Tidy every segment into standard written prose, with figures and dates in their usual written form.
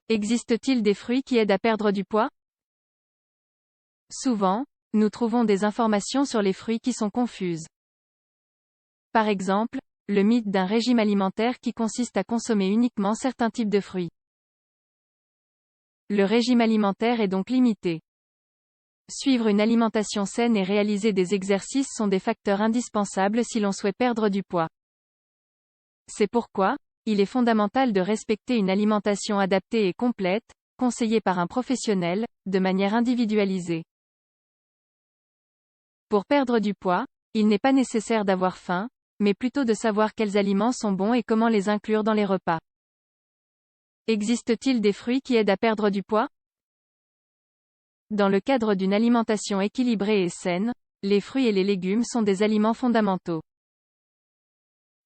Existe-t-il des fruits qui aident à perdre du poids? Souvent, nous trouvons des informations sur les fruits qui sont confuses. Par exemple, le mythe d'un régime alimentaire qui consiste à consommer uniquement certains types de fruits. Le régime alimentaire est donc limité. Suivre une alimentation saine et réaliser des exercices sont des facteurs indispensables si l'on souhaite perdre du poids. C'est pourquoi, il est fondamental de respecter une alimentation adaptée et complète, conseillée par un professionnel, de manière individualisée. Pour perdre du poids, il n'est pas nécessaire d'avoir faim, mais plutôt de savoir quels aliments sont bons et comment les inclure dans les repas. Existe-t-il des fruits qui aident à perdre du poids? Dans le cadre d'une alimentation équilibrée et saine, les fruits et les légumes sont des aliments fondamentaux.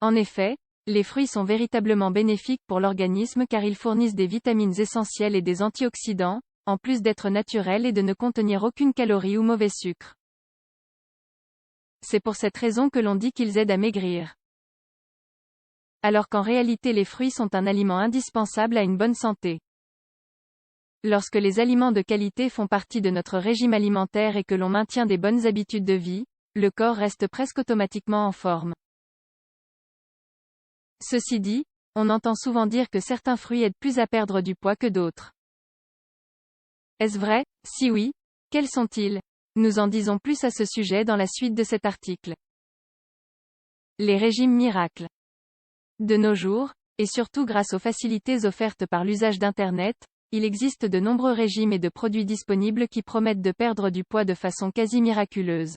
En effet, les fruits sont véritablement bénéfiques pour l'organisme car ils fournissent des vitamines essentielles et des antioxydants, en plus d'être naturels et de ne contenir aucune calorie ou mauvais sucre. C'est pour cette raison que l'on dit qu'ils aident à maigrir. Alors qu'en réalité les fruits sont un aliment indispensable à une bonne santé. Lorsque les aliments de qualité font partie de notre régime alimentaire et que l'on maintient des bonnes habitudes de vie, le corps reste presque automatiquement en forme. Ceci dit, on entend souvent dire que certains fruits aident plus à perdre du poids que d'autres. Est-ce vrai? Si oui, quels sont-ils? Nous en disons plus à ce sujet dans la suite de cet article. Les régimes miracles. De nos jours, et surtout grâce aux facilités offertes par l'usage d'Internet, il existe de nombreux régimes et de produits disponibles qui promettent de perdre du poids de façon quasi miraculeuse.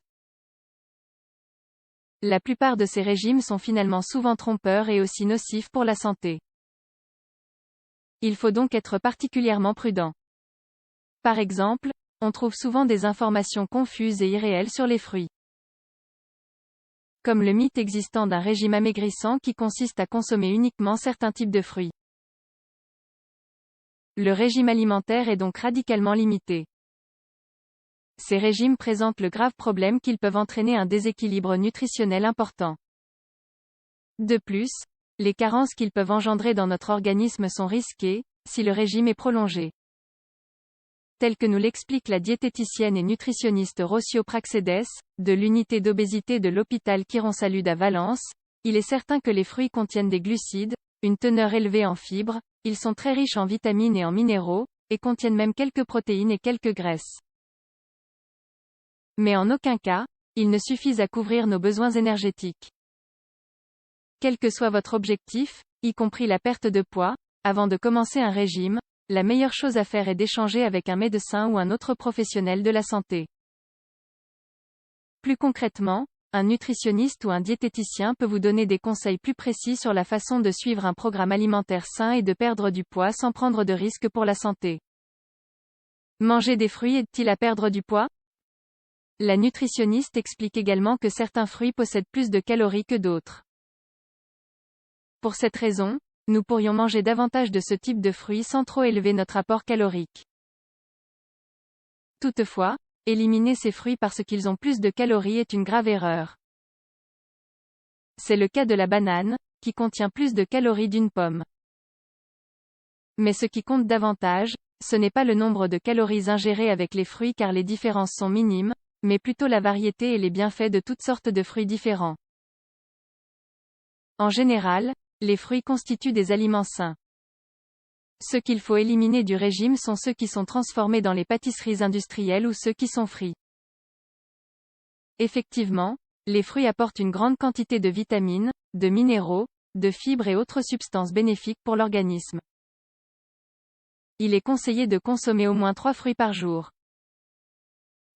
La plupart de ces régimes sont finalement souvent trompeurs et aussi nocifs pour la santé. Il faut donc être particulièrement prudent. Par exemple, on trouve souvent des informations confuses et irréelles sur les fruits. Comme le mythe existant d'un régime amaigrissant qui consiste à consommer uniquement certains types de fruits. Le régime alimentaire est donc radicalement limité. Ces régimes présentent le grave problème qu'ils peuvent entraîner un déséquilibre nutritionnel important. De plus, les carences qu'ils peuvent engendrer dans notre organisme sont risquées, si le régime est prolongé. Tel que nous l'explique la diététicienne et nutritionniste Rocio Praxedes, de l'unité d'obésité de l'hôpital Quiron-Salud à Valence, il est certain que les fruits contiennent des glucides, une teneur élevée en fibres, ils sont très riches en vitamines et en minéraux, et contiennent même quelques protéines et quelques graisses. Mais en aucun cas, ils ne suffisent à couvrir nos besoins énergétiques. Quel que soit votre objectif, y compris la perte de poids, avant de commencer un régime, la meilleure chose à faire est d'échanger avec un médecin ou un autre professionnel de la santé. Plus concrètement, un nutritionniste ou un diététicien peut vous donner des conseils plus précis sur la façon de suivre un programme alimentaire sain et de perdre du poids sans prendre de risques pour la santé. Manger des fruits aide-t-il à perdre du poids? La nutritionniste explique également que certains fruits possèdent plus de calories que d'autres. Pour cette raison, nous pourrions manger davantage de ce type de fruits sans trop élever notre apport calorique. Toutefois, éliminer ces fruits parce qu'ils ont plus de calories est une grave erreur. C'est le cas de la banane, qui contient plus de calories d'une pomme. Mais ce qui compte davantage, ce n'est pas le nombre de calories ingérées avec les fruits car les différences sont minimes, mais plutôt la variété et les bienfaits de toutes sortes de fruits différents. En général, les fruits constituent des aliments sains. Ceux qu'il faut éliminer du régime sont ceux qui sont transformés dans les pâtisseries industrielles ou ceux qui sont frits. Effectivement, les fruits apportent une grande quantité de vitamines, de minéraux, de fibres et autres substances bénéfiques pour l'organisme. Il est conseillé de consommer au moins 3 fruits par jour.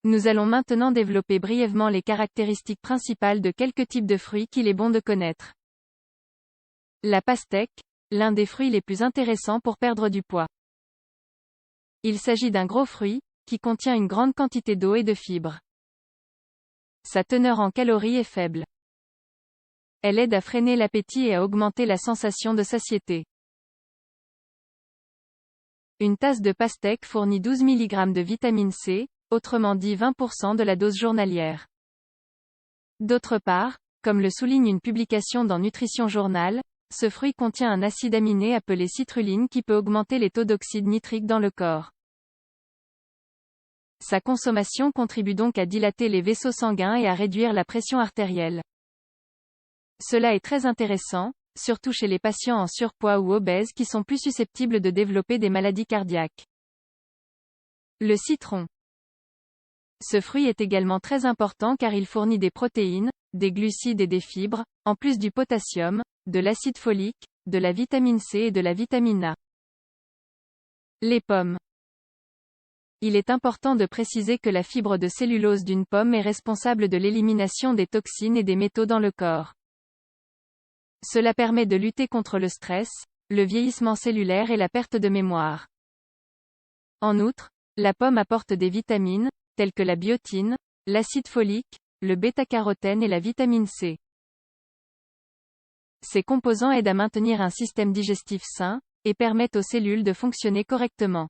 Nous allons maintenant développer brièvement les caractéristiques principales de quelques types de fruits qu'il est bon de connaître. La pastèque, l'un des fruits les plus intéressants pour perdre du poids. Il s'agit d'un gros fruit, qui contient une grande quantité d'eau et de fibres. Sa teneur en calories est faible. Elle aide à freiner l'appétit et à augmenter la sensation de satiété. Une tasse de pastèque fournit 12 mg de vitamine C, autrement dit 20% de la dose journalière. D'autre part, comme le souligne une publication dans Nutrition Journal, ce fruit contient un acide aminé appelé citruline qui peut augmenter les taux d'oxyde nitrique dans le corps. Sa consommation contribue donc à dilater les vaisseaux sanguins et à réduire la pression artérielle. Cela est très intéressant, surtout chez les patients en surpoids ou obèses qui sont plus susceptibles de développer des maladies cardiaques. Le citron. Ce fruit est également très important car il fournit des protéines, des glucides et des fibres, en plus du potassium, de l'acide folique, de la vitamine C et de la vitamine A. Les pommes. Il est important de préciser que la fibre de cellulose d'une pomme est responsable de l'élimination des toxines et des métaux dans le corps. Cela permet de lutter contre le stress, le vieillissement cellulaire et la perte de mémoire. En outre, la pomme apporte des vitamines, telles que la biotine, l'acide folique, le bêta-carotène et la vitamine C. Ces composants aident à maintenir un système digestif sain, et permettent aux cellules de fonctionner correctement.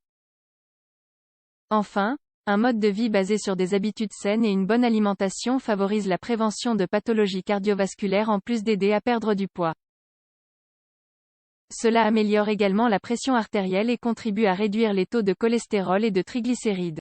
Enfin, un mode de vie basé sur des habitudes saines et une bonne alimentation favorise la prévention de pathologies cardiovasculaires en plus d'aider à perdre du poids. Cela améliore également la pression artérielle et contribue à réduire les taux de cholestérol et de triglycérides.